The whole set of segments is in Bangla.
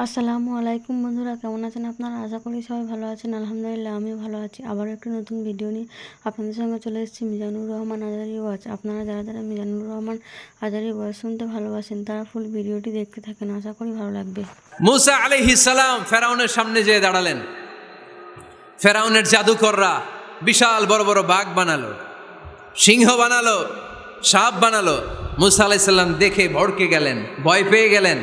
আসসালামু আলাইকুম বন্ধুরা, কেমন আছেন আপনারা? আশা করি সবাই ভালো আছেন। আলহামদুলিল্লাহ আমিও ভালো আছি। আবারও একটি নতুন ভিডিও নিয়ে আপনাদের সঙ্গে চলে এসেছি মিজানুর রহমান আজারি ওয়াচ। আপনারা যারা যারা মিজানুর রহমান আজারি ওয়াচ শুনতে ভালোবাসেন তারা ফুল ভিডিওটি দেখতে থাকেন, আশা করি ভালো লাগবে। মুসা আলাইহিস সালাম ফেরাউনের সামনে যেয়ে দাঁড়ালেন। ফেরাউনের জাদুকররা বিশাল বড় বড় বাঘ বানালো, সিংহ বানালো, সাপ বানালো। মুসা আলাইহিস সালাম দেখে ভড়কে গেলেন, ভয় পেয়ে গেলেন।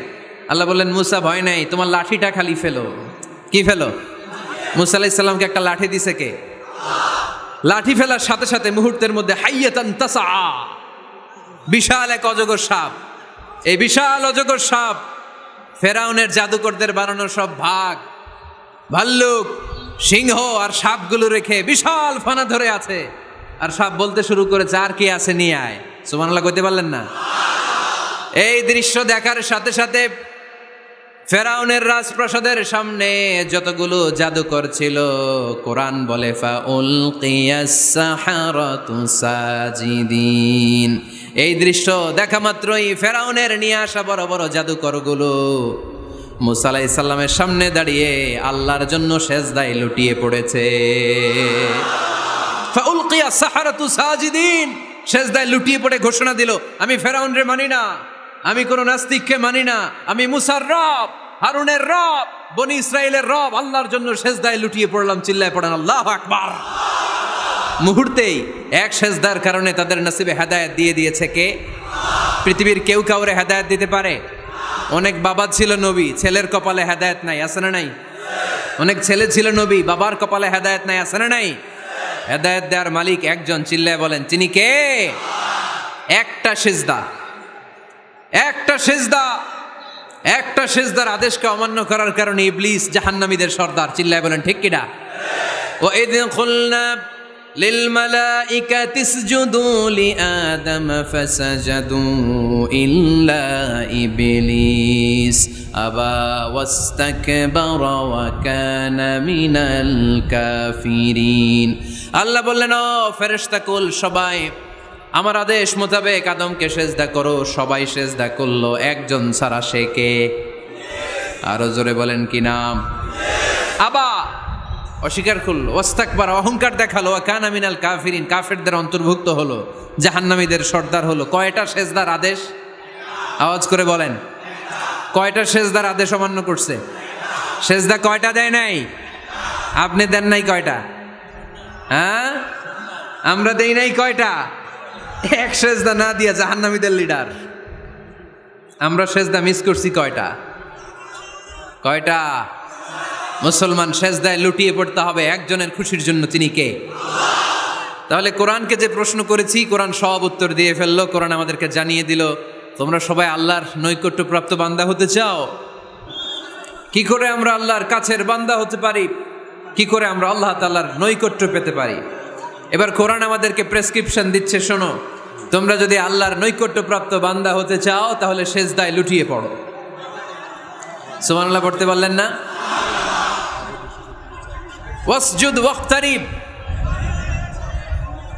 আল্লাহ বললেন, মুসা ভয় নাই, তোমার লাঠিটা খালি ফেলো। কি ফেলো? মুসা আলাইহিস সালামকে একটা লাঠি দিছে কে? লাঠি ফেলার সাথে সাথে মুহূর্তের মধ্যে হাইয়াতান তাসা, বিশাল এক অজগর সাপ। এই বিশাল অজগর সাপ ফেরাউনের জাদুকরদের বানানো সব ভাগ, ভাল্লুক, সিংহ আর সাপগুলো রেখে বিশাল ফানা ধরে আছে। আর সাপ বলতে শুরু করেছে, আর কি আছে নিয়ে আয়। সুবহানাল্লাহ কইতে পারলেন না? এই দৃশ্য দেখার সাথে সাথে ফেরাউনের রাজপ্রাসাদের সামনে যতগুলো জাদুকর ছিল, কোরআন বলে ফাউলকিয়াস সাহারাতু সাজিদিন। এই দৃশ্য দেখা মাত্রই ফেরাউনের নিয়ে আসা বড় বড় জাদুকরগুলো মুসা আলাইহিস সালামের সামনে দাঁড়িয়ে আল্লাহর জন্য সেজদায় লুটিয়ে পড়েছে। ফাউলকিয়াস সাহারাতু সাজিদিন, সেজদায় লুটিয়ে পড়ে ঘোষণা দিল, আমি ফেরাউনরে মানি না, আমি কোন নাস্তিককে মানি না, আমি মুসার রব, হারুনের রব, বনি ইসরাইলের রব, আল্লাহর জন্য সেজদায় লুটিয়ে পড়লাম। চিল্লায় পড়েন আল্লাহু আকবার। মুহূর্তেই এক সেজদার কারণে তাদের নসিবে হেদায়েত দিয়ে দিয়েছে কে? পৃথিবীর কেউ কাউরে হেদায়েত দিতে পারে? অনেক বাবা ছিল নবী, ছেলের কপালে হেদায়েত নাই, আছে না নাই? অনেক ছেলে ছিল নবী, বাবার কপালে হেদায়েত নাই, আছে না নাই? হেদায়েত দেওয়ার মালিক একজন, চিল্লায় বলেন তিনি কে? একটা সিজদা, একটা সিজদা, একটা সিজদার আদেশকে অমান্য করার কারণে ইবলিস জাহান্নামীদের সর্দার। চিল্লায় বলেন ঠিক কিনা? ওয়া ইয কুলনা লিল মালাইকাতি ইসজুদু লিআদম ফাসাজাদু ইল্লা ইবলিস আবা ওয়াস্তাকবারা ওয়া কানা মিনাল কাফিরিন। আল্লাহ বললেন, ও ফেরেশতা কুল সবাই আমার আদেশ মোতাবেক আদমকে সেজদা করো। সবাই সেজদা করলো, একজন ছাড়া, সে কে? আরো জোরে বলেন কি নাম? আবা, অস্বীকার করলো, ওয়াস্তাকবার, অহংকার দেখালো, ওয়া কানা মিনাল কাফিরিন, কাফেরদের অন্তর্ভুক্ত হলো, জাহান্নামীদের সর্দার হলো। কয়টা সেজদার আদেশ? আওয়াজ করে বলেন, কয়টা সেজদার আদেশ অমান্য করছে? সেজদা কয়টা দেয় নাই? আপনি দেন নাই কয়টা? হ্যাঁ, আমরা দেই নাই কয়টা? এক সেজদা না দিয়া জাহান্নামীদের লিডার। আমরা সেজদা মিস করছি কয়টা? কয়টা? মুসলমান সেজদায় লুটিয়ে পড়তে হবে একজনের খুশির জন্য, তিনি কে? তাহলে কোরআনকে যে প্রশ্ন করেছি, কোরআন সব উত্তর দিয়ে ফেললো। কোরআন আমাদেরকে জানিয়ে দিল, তোমরা সবাই আল্লাহর নৈকট্যপ্রাপ্ত বান্দা হতে চাও? কি করে আমরা আল্লাহর কাছের বান্দা হতে পারি? কি করে আমরা আল্লাহ তাআলার নৈকট্য পেতে পারি? এবার কোরআন আমাদেরকে প্রেসক্রিপশন দিচ্ছে, শোনো, তোমরা যদি আল্লাহর নৈকট্যপ্রাপ্ত বান্দা হতে চাও তাহলে সেজদায় লুটিয়ে পড়ো। সুবহানাল্লাহ পড়তে পারলেন না? ওয়াসজুদ ওয়াক্তারিব,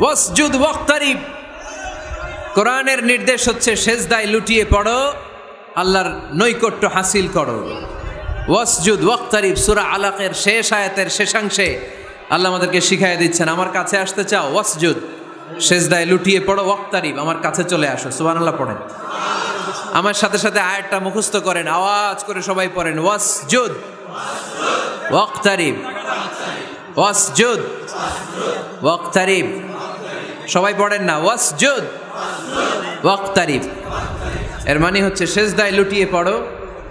ওয়াসজুদ ওয়াক্তারিব। কোরআনের নির্দেশ হচ্ছে সেজদায় লুটিয়ে পড়ো, আল্লাহর নৈকট্য হাসিল করো। ওয়াসজুদ ওয়াক্তারিব সূরা আলাকের শেষ আয়াতের শেষাংশে আল্লাহ আমাদেরকে শিখাইয়া দিচ্ছেন, আমার কাছে আসতে চাও, ওয়াসজুদ, সেজদায় লুটিয়ে পড়ো, ওয়াক্তারিব, আমার কাছে চলে আসো। সুবহানাল্লাহ পড়েন, আমার সাথে সাথে আয়াতটা মুখস্থ করেন, আওয়াজ করে সবাই পড়েন, ওয়াসজুদ ওয়াক্তারিব, ওয়াসজুদ ওয়াক্তারিব। সবাই পড়েন না, ওয়াসজুদ ওয়াক্তারিব। এর মানে হচ্ছে সেজদায় লুটিয়ে পড়ো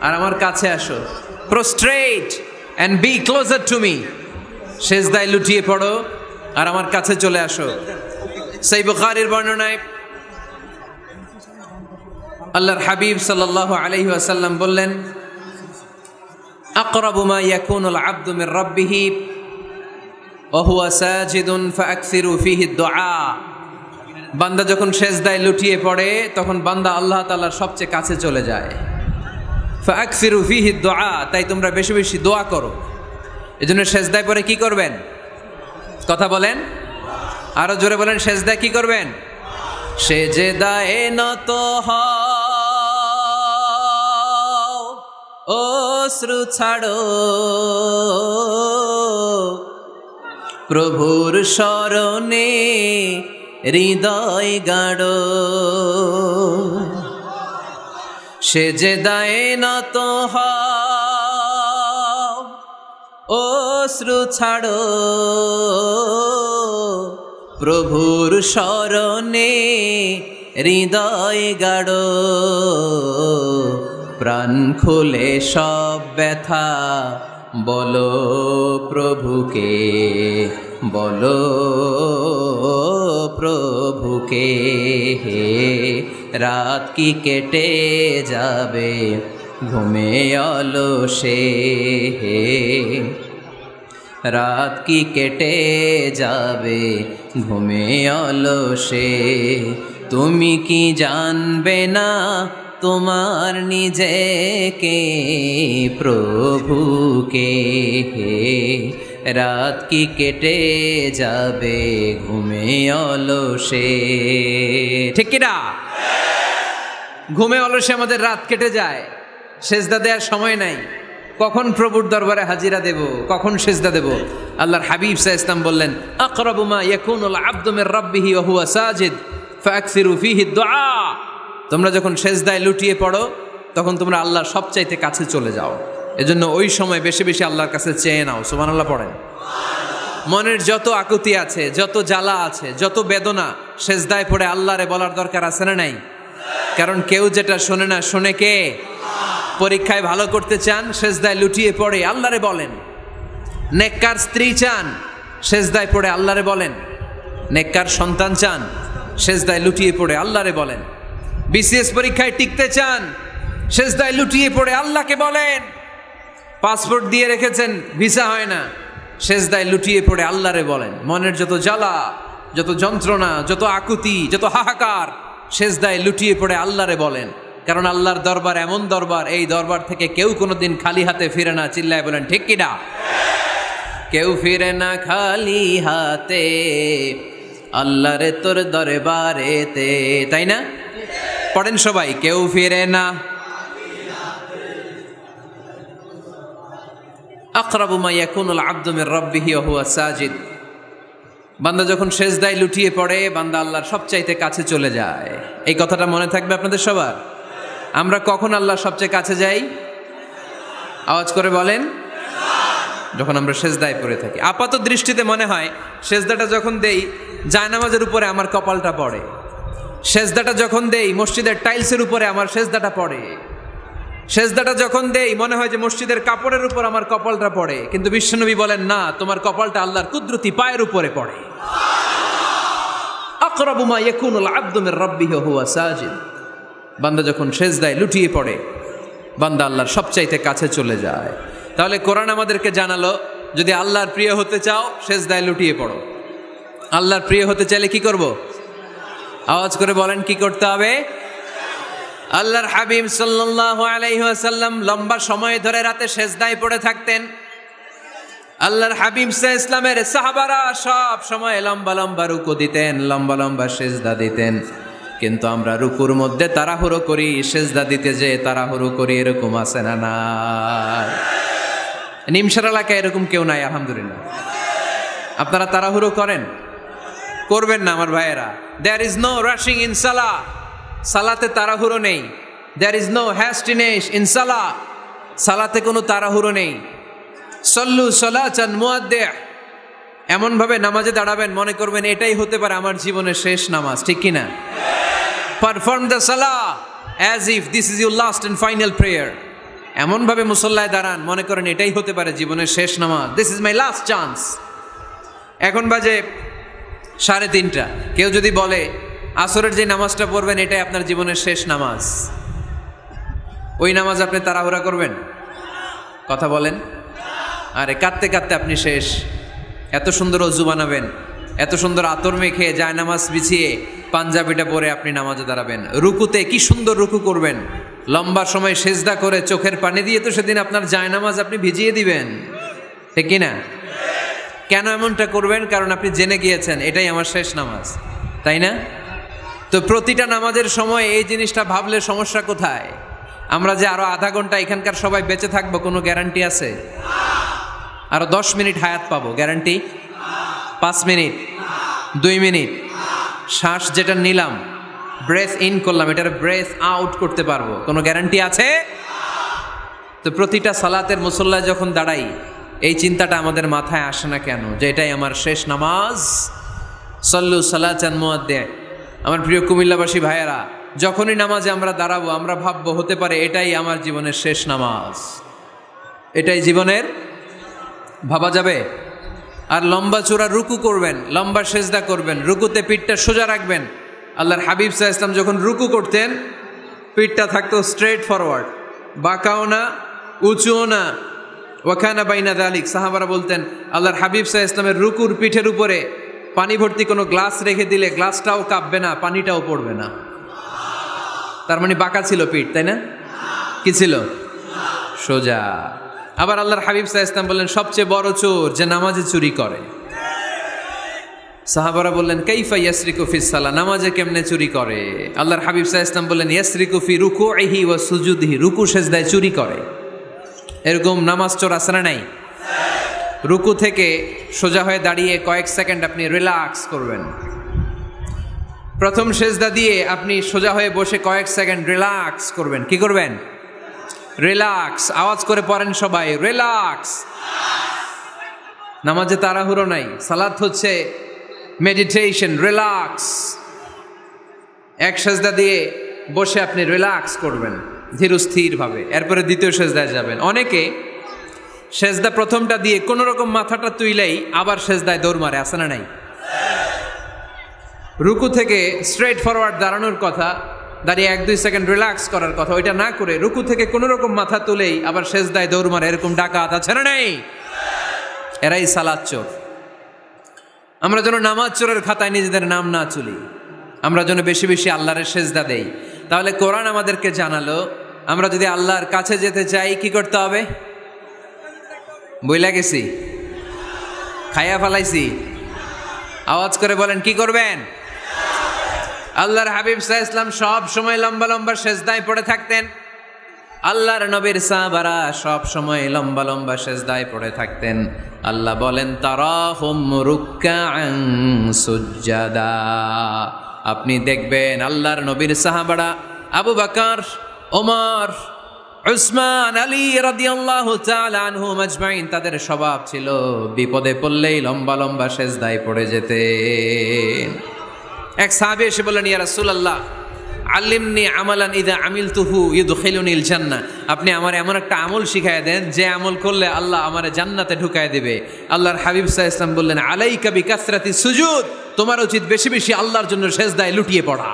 আর আমার কাছে আসো। Prostrate and be closer to me, সেজদায় লুটিয়ে পড়ো আর আমার কাছে চলে আসো। সহিহ বুখারীর বর্ণনায় আল্লাহর হাবিব সাল্লাল্লাহু আলাইহি ওয়াসাল্লাম বললেন, আকরাবু মা ইয়াকুনুল আবদু মির রাব্বিহি ওয়া হুয়া সাজিদুন ফাআকসিরু ফীহি দুআ। বান্দা যখন সেজদায় লুটিয়ে পড়ে তখন বান্দা আল্লাহ তাআলার সবচেয়ে কাছে চলে যায়। ফাআকসিরু ফীহি দুআ, তাই তোমরা বেশি বেশি দোয়া করো। এজন্য সেজদায় পড়ে কি করবেন? কথা বলেন, আরো জোরে বলেন, সেজদায় কি করবেন? সেজদায়ে নত হও অশ্রু ছাড়ো, প্রভুর শরণে হৃদয় গাড়ো, সেজদায় নত হও, অশ্রু ছাড়ো, প্রভুর শরণে হৃদয় গাড়ো, প্রাণ খুলে সব ব্যথা বলো প্রভুকে, বলো প্রভুকে। রাত কি কেটে যাবে ঘুমে অলসে, রাত কি কেটে যাবে ঘুমে অলসে, তুমি কি জানবে না তোমার নিজেকে প্রভুকে। রাত কি কেটে যাবে ঘুমে অলসে, ঠিক কিনা? ঘুমে অলসে আমাদের রাত কেটে যায়, সেজদা দেওয়ার সময় নাই। কখন প্রভুর দরবারে হাজিরা দেব, কখন সেজদা দেব? আল্লাহর হাবিব সাল্লাল্লাহু আলাইহি ওয়াসাল্লাম বললেন, আকরাবু মা ইয়াকুনুল আবদু মির রাব্বিহি ওয়া হুয়া সাজিদ ফাকসিরু ফীহি দুআ। তোমরা যখন সেজদায় লুটিয়ে পড়ো তখন তোমরা আল্লাহর সবচাইতে কাছে চলে যাও, এজন্য ওই সময় বেশি বেশি আল্লাহর কাছে চেয়ে নাও। সুবহানাল্লাহ পড়েন। মনের যত আকুতি আছে, যত জ্বালা আছে, যত বেদনা, সেজদায় পড়ে আল্লাহরে বলার দরকার আছে না নাই? কারণ কেউ যেটা শোনে না, শোনে কে? পরীক্ষায় ভালো করতে চান, সেজদায় লুটিয়ে পড়ে আল্লাহরে বলেন। নেককার স্ত্রী চান, সেজদায় পড়ে আল্লাহরে বলেন। নেককার সন্তান চান, সেজদায় লুটিয়ে পড়ে আল্লাহরে বলেন। বিসিএস পরীক্ষায় টিকতে চান, সেজদায় লুটিয়ে পড়ে আল্লাহকে বলেন। পাসপোর্ট দিয়ে রেখেছেন, ভিসা হয় না, সেজদায় লুটিয়ে পড়ে আল্লাহরে বলেন। মনের যত জ্বালা, যত যন্ত্রণা, যত আকুতি, যত হাহাকার, সেজদায় লুটিয়ে পড়ে আল্লাহরে বলেন। কারণ আল্লাহর দরবার এমন দরবার, এই দরবার থেকে কেউ কোনোদিন খালি হাতে ফিরে না। চিল্লায় বলেন ঠিক কিনা? কেউ ফিরে না খালি হাতে আল্লাহরে তোর দরবারেতে, তাই না? পড়েন সবাই, কেউ ফিরে না। আকরাবু মা ইয়াকুনুল আবদু মির রাব্বিহি ওয়া হুয়া সাজিদ। বান্দা যখন সেজদায় লুটিয়ে পড়ে, বান্দা আল্লাহর সবচাইতে কাছে চলে যায়। এই কথাটা মনে থাকবে আপনাদের সবার। আমরা কখন আল্লাহর সবচেয়ে কাছে যাই? আওয়াজ করে বলেন। যখন আমরা সেজদায় পড়ে থাকি। আপাত দৃষ্টিতে মনে হয় সেজদাটা যখন দেই জায়নামাজের উপরে আমার কপালটা পড়ে, সেজদাটা যখন দেই মসজিদের টাইলসের উপরে আমার সেজদাটা পড়ে, সেজদাটা যখন দেই মনে হয় যে মসজিদের কাপড়ের উপর আমার কপালটা পড়ে। কিন্তু বিশ্বনবী বলেন না, তোমার কপালটা আল্লাহর কুদরতি পায়ের উপরে পড়ে। আকরাবু মা ইয়াকুনুল আবদু মির রাব্বিহি ওয়া হুয়া সাজিদ। বান্দা যখন সেজদায় লুটিয়ে পড়ে, বান্দা আল্লাহর সবচাইতে কাছে চলে যায়। তাহলে কোরআন আমাদেরকে জানালো, যদি আল্লাহর প্রিয় হতে চাও সেজদায় লুটিয়ে পড়ো। আল্লাহর প্রিয় হতে চাইলে কি করব? আওয়াজ করে বলেন কি করতে হবে? আল্লাহর হাবিব সাল্লাল্লাহু আলাইহি ওয়াসাল্লাম লম্বা সময় ধরে রাতে সেজদায় পড়ে থাকতেন। আল্লাহর হাবিব সাল্লাল্লাহু ইসলামের সাহাবারা সব সময় লম্বা লম্বা রুকু দিতেন, লম্বা লম্বা সেজদা দিতেন। কিন্তু আমরা রুকুর মধ্যে তাড়াহুড়ো করি, সেজদা দিতে যে তাড়াহুড়ো করি, এরকম আছে না? না, নিমসার এলাকায় এরকম কেউ নাই আলহামদুলিল্লাহ। আপনারা তাড়াহুড়ো করেন? করবেন না আমার ভাইয়েরা। There is no rushing in সালাহ। সালাতে তাড়াহুড়ো নেই। There is no hastiness in সালাহ। সালাতে কোনো তাড়াহুড়ো নেই। সল্লু সালাতান মুআদ্দিআ। এমনভাবে নামাজে দাঁড়াবেন মনে করবেন এটাই হতে পারে আমার জীবনের শেষ নামাজ, ঠিক কিনা? Perform the Salah as if this is your last and final prayer. এমনভাবে মুসল্লায় দাঁড়ান মনে করেন এটাই হতে পারে জীবনের শেষ নামাজ। This is my last chance. এখন বাজে 3:30। কেউ যদি বলে আসরের যে নামাজটা পড়বেন এটাই আপনার জীবনের শেষ নামাজ, ওই নামাজ আপনি তাড়াহুড়া করবেন? কথা বলেন। আরে কাঁদতে কাঁদতে আপনি শেষ। এত সুন্দর অজু বানাবেন, এত সুন্দর আতর মেখে জায়নামাজ বিছিয়ে পাঞ্জাবিটা পরে আপনি নামাজে দাঁড়াবেন। রুকুতে কি সুন্দর রুকু করবেন, লম্বা সময় সেজদা করে চোখের পানি দিয়ে তো সেদিন আপনার জায়নামাজ আপনি ভিজিয়ে দিবেন, ঠিক কিনা? কেন এমনটা করবেন? কারণ আপনি জেনে গিয়েছেন এটাই আমার শেষ নামাজ, তাই না? তো প্রতিটা নামাজের সময় এই জিনিসটা ভাবলে সমস্যা কোথায়? আমরা যে আরো আধা ঘন্টা এখানকার সবাই বেঁচে থাকবো কোনো গ্যারান্টি আছে? আরো 10 মিনিট হায়াত পাবো, গ্যারান্টি? 5 মিনিট, 2 মিনিট, শ্বাস যেটা নিলাম, ব্রেথ ইন করলাম, এটার ব্রেথ আউট করতে পারবো, কোনো গ্যারান্টি আছে? তো প্রতিটা সালাতের মুসল্লায় যখন দাঁড়াই, এই চিন্তাটা আমাদের মাথায় আসে না কেন যে এটাই আমার শেষ নামাজ? সল্লু সালাতান মুআদ্দিন। আমার প্রিয় কুমিল্লাবাসী ভাইয়েরা, যখনই নামাজে আমরা দাঁড়াবো আমরা ভাববো হতে পারে এটাই আমার জীবনের শেষ নামাজ, এটাই জীবনের, ভাবা যাবে? আর লম্বা চূড়া রুকু করবেন, লম্বা সেজদা করবেন, রুকুতে পিঠটা সোজা রাখবেন। আল্লাহর হাবিব সাল্লাল্লাহু আলাইহি ওয়াসাল্লাম যখন রুকু করতেন পিঠটা থাকতো স্ট্রেট ফরওয়ার্ড, বাঁকাও না উঁচুও না। ওয়াকানা বাইনা যালিক, সাহাবারা বলতেন আল্লাহর হাবিব সাল্লাল্লাহু আলাইহি ওয়াসাল্লামের রুকুর পিঠের উপরে পানি ভর্তি কোনো গ্লাস রেখে দিলে গ্লাসটাও কাঁপবে না, পানিটাও পড়বে না। তার মানে বাঁকা ছিল পিঠ, তাই না? কি ছিল? সোজা। আবার আল্লাহর হাবিব সাল্লাল্লাহু আলাইহি ওয়াসাল্লাম বললেন সবচেয়ে বড় চোর যে নামাজে চুরি করে। সাহাবারা বললেন কাইফা ইয়াসরিকু ফিস সালাহ, নামাজে কেমনে চুরি করে? আল্লাহর হাবিব সাল্লাল্লাহু আলাইহি ওয়াসাল্লাম বললেন ইয়াসরিকু ফি রুকুইহি ওয়া সুজুদিহি, রুকু সেজদায় চুরি করে। এরকম নামাজ চোর আছে না নাই? রুকু থেকে সোজা হয়ে দাঁড়িয়ে কয়েক সেকেন্ড আপনি রিল্যাক্স করবেন। প্রথম সেজদা দিয়ে আপনি সোজা হয়ে বসে কয়েক সেকেন্ড রিল্যাক্স করবেন। কি করবেন? রিল্যাক্স। আওয়াজ করে পড়েন সবাই, রিল্যাক্স। নামাজে তাড়াহুড়ো নাই, সালাত হচ্ছে মেডিটেশন, রিল্যাক্স। এক সেজদা দিয়ে বসে আপনি রিল্যাক্স করবেন ধীরস্থিরভাবে, এরপরে দ্বিতীয় সেজদায় যাবেন। অনেকে সেজদা প্রথমটা দিয়ে কোনো রকম মাথাটা তুইলেই আবার সেজদায় দৌড় মারে, আছে না নাই? রুকু থেকে স্ট্রেট ফরওয়ার্ড দাঁড়ানোর কথা, দাঁড়িয়ে 1-2 সেকেন্ড রিল্যাক্স করার কথা, ওইটা না করে রুকু থেকে কোনো রকম মাথা তুলেই আবার সেজদায় দৌড় মারে, এরকম ডাকাত আছে না নাই? এরাই সালাত চোর। আমরা যেন নামাজ চোরের খাতায় নিজেদের নাম না তুলি, আমরা যেন বেশি বেশি আল্লাহর সেজদা দেই। তাহলে কোরআন আমাদেরকে জানালো আমরা যদি আল্লাহর কাছে যেতে চাই কি করতে হবে? বইলা গেছি, খাইয়া ফেলাইছি, আওয়াজ করে বলেন কি করবেন? আল্লাহর হাবিব সাল্লাল্লাহু আলাইহি ওয়াসাল্লাম সব সময় লম্বা লম্বা সেজদায় পড়ে থাকতেন। আল্লাহর নবীর সাহাবারা সব সময় লম্বা লম্বা সেজদায় পড়ে থাকতেন। আল্লাহ বলেন তারাহুম রুকআন সুজদা, আপনি দেখবেন আল্লাহর নবীর সাহাবারা আবু বকর, ওমর, উসমান, আলী রাদিয়াল্লাহু তাআলা আনহুম আজমাইন, তাদের স্বভাব ছিল বিপদে পড়লেই লম্বা লম্বা সেজদায় পড়ে যেতেন। এক সাহাবী এসে বললেন ইয়া রাসূলুল্লাহ আল্লিমনি আমালান ইযা আমিলতুহু ইউদখিলুনিল জান্নাহ, আপনি আমার এমন একটা আমল শিখায় দেন যে আমল করলে আল্লাহ আমারে জান্নাতে ঢুকায় দিবে। আল্লাহর হাবিব সাল্লাল্লাহু আলাইহি ওয়াসাল্লাম বললেন আলাইকা বিকাসরাতি সুজুদ, তোমার উচিত বেশি বেশি আল্লাহর জন্য সেজদায় লুটিয়ে পড়া।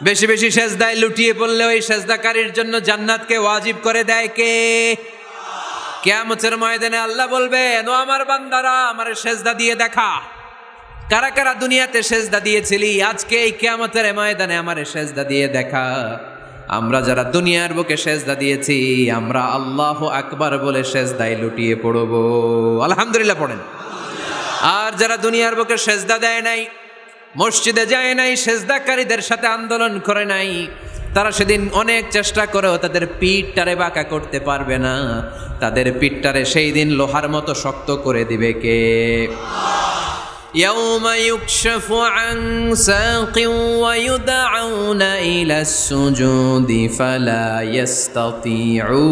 বেশি বেশি সেজদায় লুটিয়ে পড়লে ওই সেজদাকারীর জন্য জান্নাতকে ওয়াজিব করে দেয় কে? কিয়ামতের ময়দানে আল্লাহ বলবেন ও আমার বান্দারা আমারে সেজদা দিয়ে দেখা, কারা কারা দুনিয়াতে সেজদা দিয়েছিলি, আজকে এই কিয়ামতের ময়দানে আমারে সেজদা দিয়ে দেখা। আমরা যারা দুনিয়ার বুকে সেজদা দিয়েছি আমরা আল্লাহু আকবার বলে সেজদায় লুটিয়ে পড়ব, আলহামদুলিল্লাহ পড়েন। আর যারা দুনিয়ার বুকে সেজদা দেয় নাই, মসজিদে যায় নাই, সেজদাকারীদের সাথে আন্দোলন করে নাই, তারা সেদিন অনেক চেষ্টা করেও তাদের পিঠটারে বাঁকা করতে পারবে না। তাদের পিঠটারে সেই দিন লোহার মতো শক্ত করে দিবে কে? يوم يكشف عن ساق ويدعون إلى السجود فلا يستطيعون।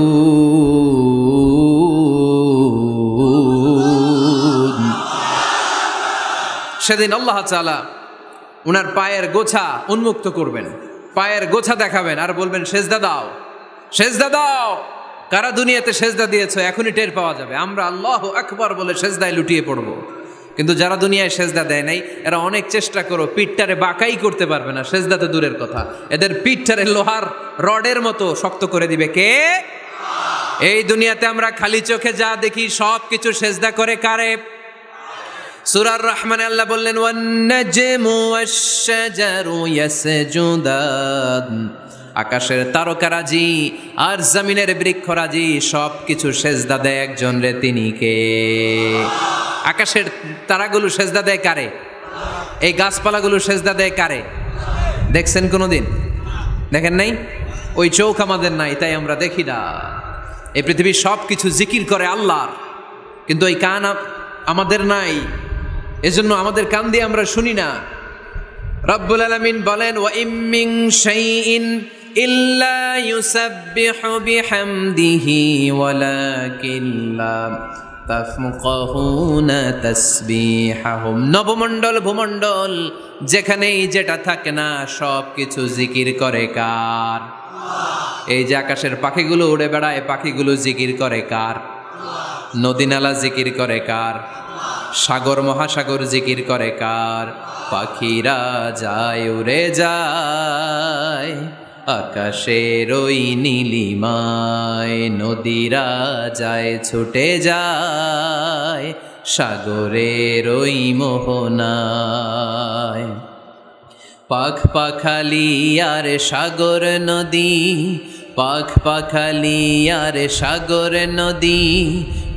সেদিন আল্লাহ তাআলা উনার পায়ের গোছা উন্মুক্ত করবেন, পায়ের গোছা দেখাবেন আর বলবেন সেজদা দাও, সেজদা দাও। কারা দুনিয়াতে সেজদা দিয়েছো এখনই টের পাওয়া যাবে। আমরা আল্লাহু আকবার বলে সেজদায় লুটিয়ে পড়বো, কিন্তু যারা দুনিয়ায় সেজদা দেয় নাই এরা অনেক চেষ্টা করো পিঠটারে বাঁকাই করতে পারবে না, সেজদা তো দূরের কথা, এদের পিঠটারে লোহার রডের মতো শক্ত করে দিবে কে? এই দুনিয়াতে আমরা খালি চোখে যা দেখি সব কিছু সেজদা করে কারে? সূরা আর-রহমানে আল্লাহ বললেন ওয়ান নাজমু ওয়াশ-শাজারু ইয়াসজুদান, আকাশের তারকারাজি আর জমিনের বৃক্ষরাজি সব কিছু সেজদা দেয় একজন রে, তিনি কে? আকাশের তারাগুলো সেজদা দেয় কারে? এই গাছপালাগুলো সেজদা দেয় কারে? দেখছেন কোনোদিন? দেখেন নাই? ওই চোখ আমাদের নাই, তাই আমরা দেখি না। এই পৃথিবীর সব কিছু জিকির করে আল্লাহর, কিন্তু ওই কান আমাদের নাই, এজন্য আমাদের কান দিয়ে আমরা শুনি না। রব্বুল আলামিন বলেন, ওয়া ইম মিন শাইইন ইল্লা ইউসাব্বিহু বিহামদিহি ওয়ালাকিন লা তাফকাহুনা তাসবিহাহুম। নবমণ্ডল ভূমণ্ডল যেখানেই যেটা থাকে না সব কিছু জিকির করে কার? এই যে আকাশের পাখিগুলো উড়ে বেড়ায়, পাখিগুলো জিকির করে কার? নদী নালা জিকির করে কার? সাগর মহাসাগর জিকির করে কার? পাখিরা যায় উড়ে যায় আকাশের ওই নীলিমায়, নদীরা যায় ছুটে যায় সাগরের ওই মোহনায়। পাখ পাখালি আর সাগর নদী, পাখ পাখালি আর সাগর নদী,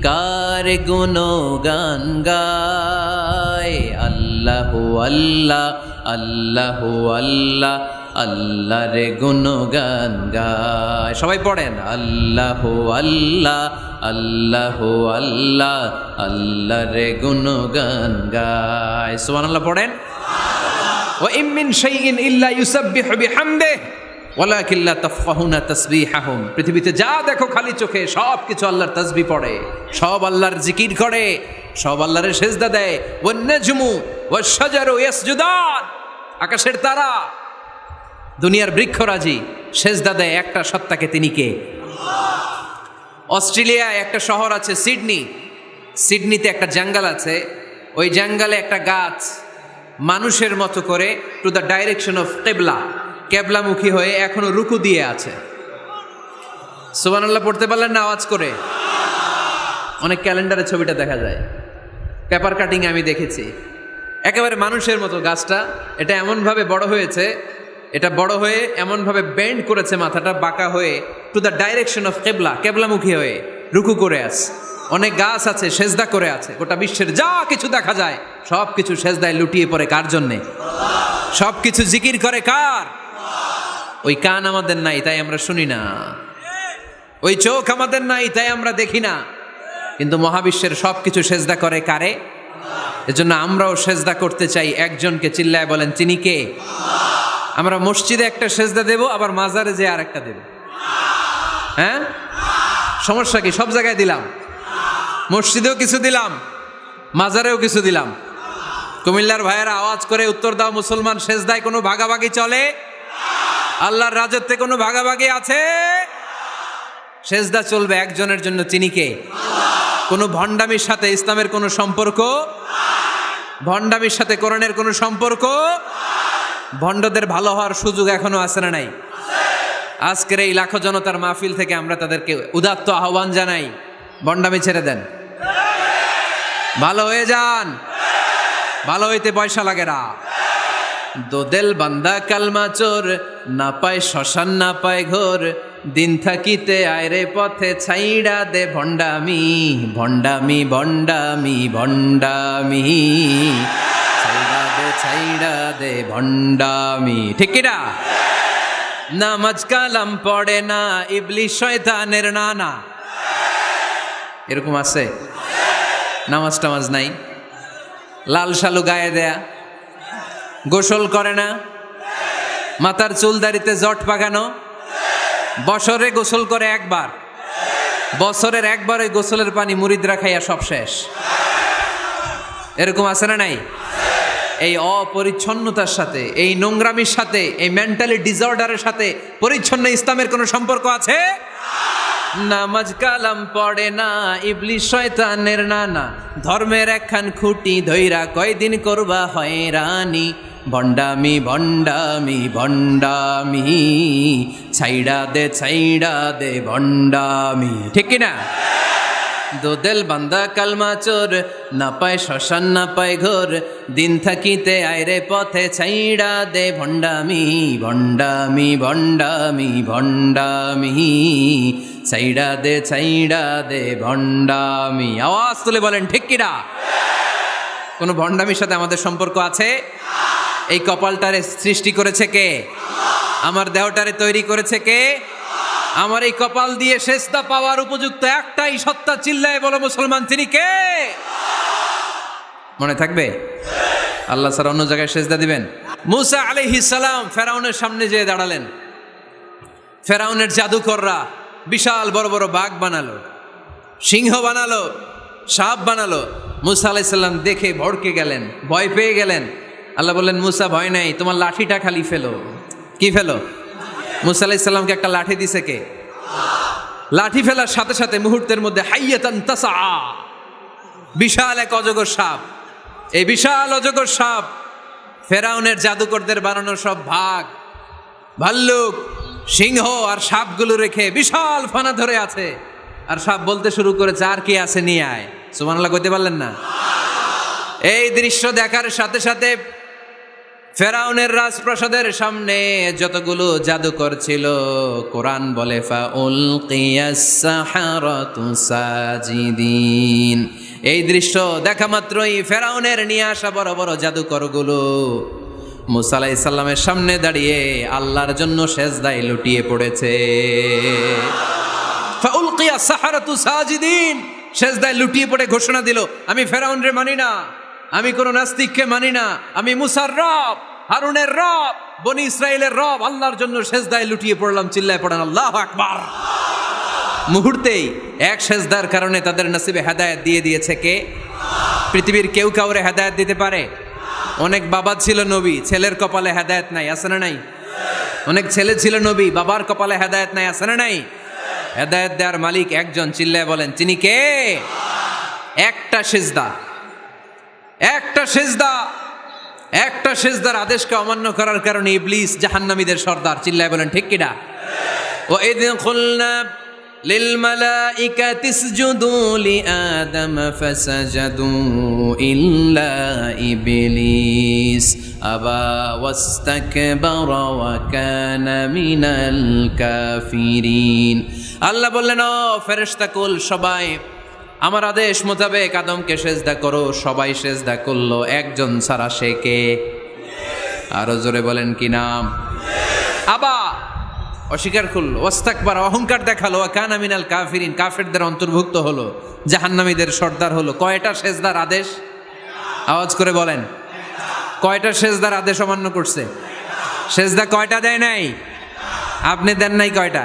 কার গুণগান গায়? আল্লাহু আল্লাহ, আল্লাহু আল্লাহ, আল্লাহর গুণগান গায়। সবাই পড়েন, আল্লাহু আল্লাহ, আল্লাহু আল্লাহ, আল্লাহর গুণগান গায়। সুবহানাল্লাহ পড়েন। ওয়া ইম মিন শাইইন ইল্লা ইউসাব্বিহু বিহামদিহি ওয়ালাকিন লা তাফকাহুনা তাসবিহাহুম। পৃথিবীতে যা দেখো খালি চোখে সব কিছু আল্লাহর তাসবিহ পড়ে, সব আল্লাহর জিকির করে, সব আল্লাহর সেজদা দেয়। ওয়ান নাজমু ওয়াশ শাজারু ইয়াসজুদান, আকাশের তারা, দুনিয়ার বৃক্ষরাজি সেজদা দেয় একটা সত্তাকে, তিনি কে? অস্ট্রেলিয়ায় একটা শহর আছে সিডনি, সিডনিতে একটা জঙ্গল আছে, ওই জঙ্গলে একটা গাছ মানুষের মতো করে টু দ্য ডাইরেকশন অফ কিবলা, কেবলামুখী হয়ে এখনো রুকু দিয়ে আছে। সুবহানাল্লাহ পড়তে পারলেন না আওয়াজ করে? অনেক ক্যালেন্ডারে ছবিটা দেখা যায়, পেপার কাটিং আমি দেখেছি। একেবারে মানুষের মতো গাছটা, এটা এমনভাবে বড় হয়েছে, এটা বড় হয়ে এমনভাবে বেন্ড করেছে মাথাটা বাঁকা হয়ে টু দ্য ডাইরেকশন অফ কিবলা, কেবলামুখী হয়ে রুকু করে আছে। অনেক গাছ আছে সেজদা করে আছে। গোটা বিশ্বের যা কিছু দেখা যায় সব কিছু সেজদায় লুটিয়ে পড়ে কার জন্যে? সব কিছু জিকির করে কার? ওই কান আমাদের নাই, তাই আমরা শুনি না। ওই চোখ আমাদের নাই, তাই আমরা দেখি না। কিন্তু মহাবিশ্বের সব কিছু সেজদা করে কারে? এজন্য আমরাও সেজদা করতে চাই একজনকে। চিল্লায় বলেন, তিনি কে? আমরা মসজিদে একটা সেজদা দেব, আবার মাজারে যে আর একটা দেব। হ্যাঁ, সমস্যা কি? সব জায়গায় দিলাম, মসজিদেও কিছু দিলাম, মাজারেও কিছু দিলাম। কুমিল্লার ভাইয়েরা আওয়াজ করে উত্তর দাও, মুসলমান সেজদায় কোনো ভাগাভাগি চলে? আল্লাহর রাজত্বে কোনো ভাগাভাগি আছে? সেজদা চলবে একজনের জন্য, তিনি কে? কোনো ভণ্ডামির সাথে ইসলামের কোনো সম্পর্ক? ভণ্ডামির সাথে কোরআনের কোনো সম্পর্ক? ভণ্ডদের ভালো হওয়ার সুযোগ এখনো আছে না নাই? আজকের এই লাখো জনতার মাহফিল থেকে আমরা তাদেরকে উদাত্ত আহ্বান জানাই, ভণ্ডামি ছেড়ে দেন, ভালো হয়ে যান। ভালো হইতে পয়সা লাগে না। দোদেল বান্দা কালমা চোর, না পায় শ্মশান না পায় ঘোর, দিন থাকিতে আয়রে পথে ছাইড়া দে ভণ্ডামি, ভণ্ডামি ভণ্ডামি ভণ্ডামি, ছাইড়া দে ছাইড়া দে ভণ্ডামি। ঠিক কিনা? নামাজ কালাম পড়ে না, ইবলিশ শয়তানের নানা। এরকম আছে? নামাজ টামাজ নাই, লাল শালু গায়ে দেয়া, গোসল করে না, মাথার চুল দাড়িতে জট পাকানো, বছরে গোসল করে একবার, বছরের একবার ওই গোসলের পানি মুরিদরা খাইয়া সব শেষ। এরকম আছে না নাই? এই অপরিচ্ছন্নতার সাথে, এই নোংরামির সাথে, এই মেন্টালি ডিসঅর্ডারের সাথে পরিচ্ছন্ন ইসলামের কোনো সম্পর্ক আছে? নামাজ কালাম পড়ে না, ইবলিশ শয়তানের নানা, ধর্মের একখান খুঁটি ধইরা কয়দিন করবা হয়রানি, ভণ্ডামি ভণ্ডামি ভণ্ডামি, ছাইড়া দে ভণ্ডামি। ঠিক কিনা? দোদেল বান্দা কালমা চোর, না পায় শ্মশান না পায় ঘোর, দিন থাকিতে আয়রে পথে ছাইড়া দে ভণ্ডামি, ভণ্ডামি ভণ্ডামি ভণ্ডামি, ছাইড়া দে ভণ্ডামি। আওয়াজ তুলে বলেন ঠিক কিনা? কোনো ভণ্ডামির সাথে আমাদের সম্পর্ক আছে? এই কপালটারে সৃষ্টি করেছে কে? আমার দেহটারে তৈরি করেছে কে? আমার এই কপাল দিয়ে সেজদা পাওয়ার উপযুক্ত একটাই সত্তা, চিল্লায় বলো মুসলমান, তিনি কে? মনে থাকবে? আল্লাহ স্যার অন্য জায়গায় সেজদা দিবেন? মুসা আলাইহিস সালাম ফেরাউনের সামনে যেয়ে দাঁড়ালেন। ফেরাউনের জাদুকররা বিশাল বড় বড় বাঘ বানালো, সিংহ বানালো, সাপ বানালো। মুসা আলাইহিস সালাম দেখে ভড়কে গেলেন, ভয় পেয়ে গেলেন। আল্লাহ বললেন, মুসা ভয় নাই, তোমার লাঠিটা খালি ফেলো। কি ফেলো? মুসা আলাইহিস সালামকে একটা লাঠি দিছে কে? লাঠি ফেলার সাথে সাথে মুহূর্তের মধ্যে হাইয়াতান তাসা, বিশাল এক অজগর সাপ। এই বিশাল অজগর সাপ ফেরাউনের জাদুকরদের বানানো সব ভাগ, ভাল্লুক, সিংহ আর সাপগুলো রেখে বিশাল ফানা ধরে আছে। আর সাপ বলতে শুরু করেছে, আর কি আছে নিয়ে আয়। সুবহানাল্লাহ কইতে পারলেন না? এই দৃশ্য দেখার সাথে সাথে ফেরাউনের রাজপ্রাসাদের সামনে যতগুলো জাদুকর ছিল, কোরআন বলে ফাউলকিয়াস সাহারাতু সাজিদিন। এই দৃশ্য দেখা মাত্রই ফেরাউনের নিয়ে আসা বড় বড় জাদুকরগুলো মুসা আলাইহিস সালামের সামনে দাঁড়িয়ে আল্লাহর জন্য সেজদায় লুটিয়ে পড়েছে। ফাউলকিয়াস সাহারাতু সাজিদিন, সেজদায় লুটিয়ে পড়ে ঘোষণা দিল, আমি ফেরাউনরে মানি না, আমি কোন নাস্তিককে মানি না, আমি মুসার রব, হারুনের রব, বনি ইসরাইলের রব, আল্লাহর জন্য সেজদায় লুটিয়ে পড়লাম। চিল্লায় পড়েন আল্লাহু আকবার। মুহূর্তেই এক সেজদার কারণে তাদের নসিবে হেদায়েত দিয়ে দিয়েছে কে? পৃথিবীর কেউ কাউরে হেদায়েত দিতে পারে? অনেক বাবা ছিল নবী, ছেলের কপালে হেদায়েত নাই, আছে না নাই? অনেক ছেলে ছিল নবী, বাবার কপালে হেদায়েত নাই, আছে না নাই? হেদায়েত দেওয়ার মালিক একজন, চিল্লায় বলেন তিনি কে? একটা সেজদা, একটা সেজদা, একটা সেজদার আদেশকে অমান্য করার কারণে ইবলিস জাহান্নামীদের সর্দার। চিল্লায় বলেন ঠিক কিনা? ওয়া ইয কুলনা লিল মালাইকাতি ইসজুদু লিআদম ফাসাজাদু ইল্লা ইবলিস আবা ওয়াস্তাকবারা ওয়া কানা মিনাল কাফিরিন। আল্লাহ বললেন, ও ফেরেশতা কুল সবাই আমার আদেশ মোতাবেক আদমকে সেজদা করো। সবাই সেজদা করলো, একজন ছাড়া, সে কে? আরো জোরে বলেন কি নাম? আবা, অস্বীকার করলো, ওয়াস্তাকবার, অহংকার দেখালো, ওয়া কানা মিনাল কাফিরিন, কাফেরদের অন্তর্ভুক্ত হলো, জাহান্নামীদের সর্দার হলো। কয়টা সেজদার আদেশ? আওয়াজ করে বলেন, কয়টা সেজদার আদেশ অমান্য করছে? সেজদা কয়টা দেয় নাই? আপনি দেন নাই কয়টা?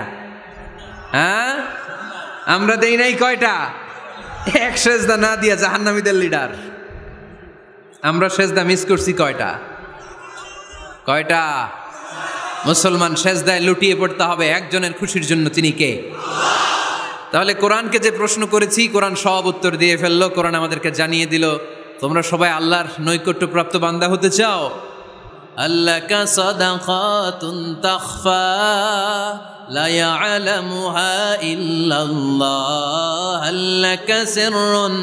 হ্যাঁ, আমরা দেই নাই কয়টা? এক সেজদা না দিয়া জাহান্নামীদের লিডার। আমরা সেজদা মিস করছি কয়টা? কয়টা? মুসলমান সেজদায় লুটিয়ে পড়তে হবে একজনের খুশির জন্য, তিনি কে? তাহলে কোরআনকে যে প্রশ্ন করেছি, কোরআন সব উত্তর দিয়ে ফেললো। কোরআন আমাদেরকে জানিয়ে দিল, তোমরা সবাই আল্লাহর নৈকট্যপ্রাপ্ত বান্দা হতে চাও? আল্লাকা সাদাকাতুন তাখফা লা ইয়ালামুহা ইল্লাল্লাহ, আল্লাকা সিররুন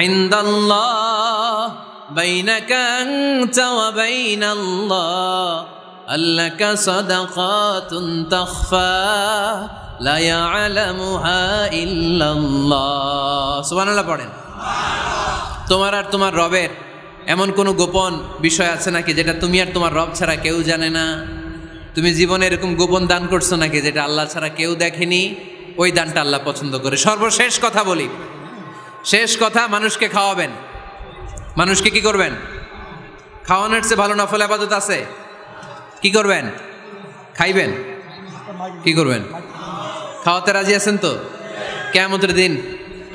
ইনদাল্লাহ বাইনাকা আনতা ওয়া বাইনাল্লাহ, আল্লাকা সাদাকাতুন তাখফা লা ইয়ালামুহা ইল্লাল্লাহ। সুবহানাল্লাহ পড়েন। তোমার আর তোমার রবের এমন কোনো গোপন বিষয় আছে নাকি যেটা তুমি আর তোমার রব ছাড়া কেউ জানে না? তুমি জীবনে এরকম গোপন দান করছো নাকি যেটা আল্লাহ ছাড়া কেউ দেখেনি? ওই দানটা আল্লাহ পছন্দ করে। সর্বশেষ কথা বলি, শেষ কথা, মানুষকে খাওয়াবেন। মানুষকে কি করবেন? খাওয়ানোর চেয়ে ভালো নফল ইবাদত আছে? কি করবেন? খাইবেন। কি করবেন? খাওয়াতে রাজি আছেন তো? কিয়ামতের দিন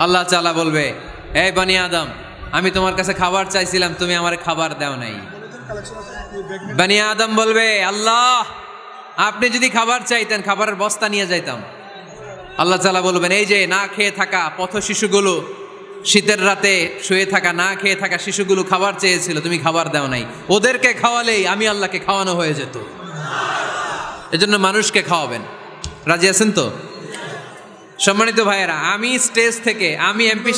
আল্লাহ তাআলা বলবে, এই বনি আদম, আমি তোমার কাছে খাবার চাইছিলাম, তুমি আমার খাবার দাও নাই। বনি আদম বলবে, আল্লাহ আপনি যদি খাবার চাইতেন খাবারের বস্তা নিয়ে যাইতাম। আল্লাহ তাআলা বলবেন, এই যে না খেয়ে থাকা পথ শিশুগুলো, শীতের রাতে শুয়ে থাকা না খেয়ে থাকা শিশুগুলো খাবার চেয়েছিল, তুমি খাবার দাও নাই। ওদেরকে খাওয়ালেই আমি আল্লাহকে খাওয়ানো হয়ে যেত। এজন্য মানুষকে খাওয়াবেন। রাজি আছেন তো? সম্মানিত ভাইয়েরা, আমি স্টেজ থেকে, আমি এমপি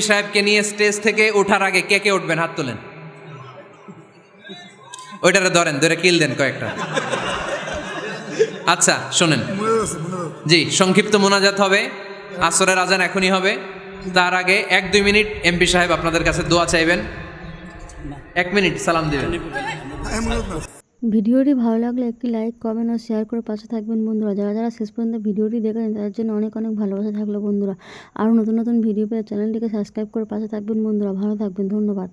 সাহেবকে নিয়ে স্টেজ থেকে ওঠার আগে কে কে উঠবেন? হাত তোলেন। ওইটারে ধরেন, ধরে কিল দেন কয়েকটা। আচ্ছা শোনেন, জি সংক্ষিপ্ত মোনাজাত হবে, আসরের আজান এখনই হবে। তার আগে 1-2 মিনিট এমপি সাহেব আপনাদের কাছে দোয়া চাইবেন। 1 মিনিট সালাম দিবেন। ভিডিওটি ভালো লাগলে একটি লাইক, কমেন্ট ও শেয়ার করে পাশে থাকবেন বন্ধুরা। যারা যারা শেষ পর্যন্ত ভিডিওটি দেখেছেন তাদের জন্য অনেক অনেক ভালোবাসা থাকলো বন্ধুরা। আরও নতুন নতুন ভিডিও পেয়ে চ্যানেলটিকে সাবস্ক্রাইব করে পাশে থাকবেন বন্ধুরা। ভালো থাকবেন, ধন্যবাদ।